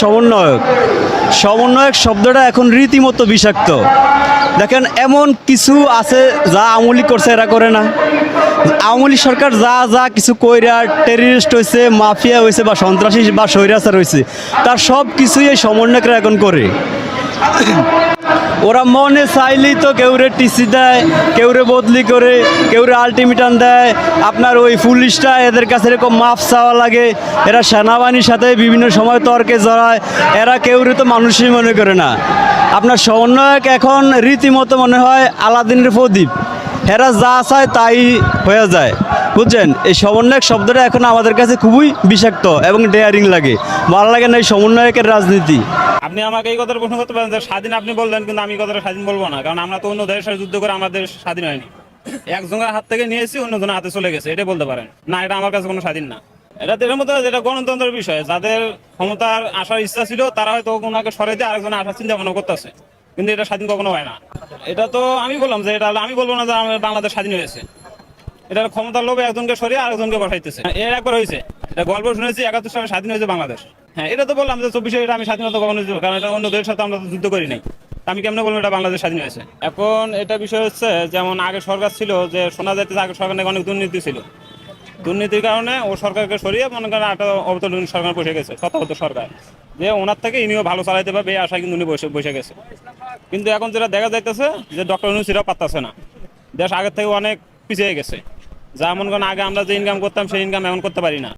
সমন্বয়ক সমন্বয়ক শব্দটা এখন রীতিমতো বিষাক্ত। দেখেন এমন কিছু আছে যা আওয়ামী লীগ করছে এরা করে না। আওয়ামী লীগ সরকার যা যা কিছু কইরা টেররিস্ট হয়েছে, মাফিয়া হয়েছে বা সন্ত্রাসী বা স্বৈরাচার হয়েছে, তার সব কিছুই এই সমন্বয়করা এখন করে। ওরা মনে চাইলেই তো কেউরে টিসি দেয়, কেউরে বদলি করে, কেউরে আলটিমেটাম দেয়। আপনার ওই পুলিশটা এদের কাছে এরকম মাফ চাওয়া লাগে। এরা সেনাবাহিনীর সাথে বিভিন্ন সময় তর্কে জড়ায়। এরা কেউরে তো মানুষই মনে করে না। আপনার সমন্বয়ক এখন রীতিমতো মনে হয় আলাদিনের প্রদীপ। এরা যা চায় তাই হয়ে যায়, বুঝছেন? এই সমন্বয়ক শব্দটা এখন আমাদের কাছে খুবই বিষাক্ত এবং ডেয়ারিং লাগে। ভালো লাগে না এই সমন্বয়কের রাজনীতি। আপনি আমাকে এই কথাটা প্রশ্ন করতে পারেন যে স্বাধীন আপনি বললেন, কিন্তু আমি কথাটা স্বাধীন বলবো না, কারণ আমরা তো অন্য দেশের সাথে যুদ্ধ করে আমাদের স্বাধীন হয়নি। একজনের হাত থেকে নিয়েছি, অন্যজনের হাতে চলে গেছে, এটা বলতে পারেন না। এটা আমার কাছে কোনো স্বাধীন না। এটা এর মতো যেটা গণতন্ত্রের বিষয়, যাদের ক্ষমতার আসার ইচ্ছা ছিল তারা হয়তো ওনাকে সরাইতে আরেকজনের আসার চিন্তা ভাবনা করতেছে, কিন্তু এটা স্বাধীন কখনো হয় না। এটা তো আমি বললাম যে এটা আমি বলবো না যে আমাদের বাংলাদেশ স্বাধীন হয়েছে। এটা ক্ষমতার লোভে একজনকে সরিয়ে আরেকজনকে বসাইতেছে। এর একবার হয়েছে, এটা গল্প শুনেছি 71 সালে স্বাধীন হয়েছে বাংলাদেশ। হ্যাঁ, এটা তো বললাম যে 24 এটা আমি স্বাধীনতা কখনো দিব, কারণ এটা অন্য দেশের সাথে আমরা যুদ্ধ করি নাই। আমি কেমনে বলবো এটা বাংলাদেশ স্বাধীন হয়েছে? এখন এটা বিষয় হচ্ছে, যেমন আগে সরকার ছিল, যে শোনা যাইতেছে আগে সরকার নাকি অনেক দুর্নীতি ছিল। দুর্নীতির কারণে ও সরকারকে সরিয়ে মনে করেন একটা অবতরণ সরকার বসে গেছে, তত্ত্বাবধায়ক সরকার, যে ওনার থেকে ইনিও ভালো চালাইতে পারবে এই আশা কিন্তু উনি বসে গেছে। কিন্তু এখন যেটা দেখা যাইতেছে যে ডক্টর ইউনূসও পারতেছে না। দেশ আগের থেকে অনেক পিছিয়ে গেছে। যা মনে করেন আগে আমরা যে ইনকাম করতাম সেই ইনকাম এখন করতে পারি না।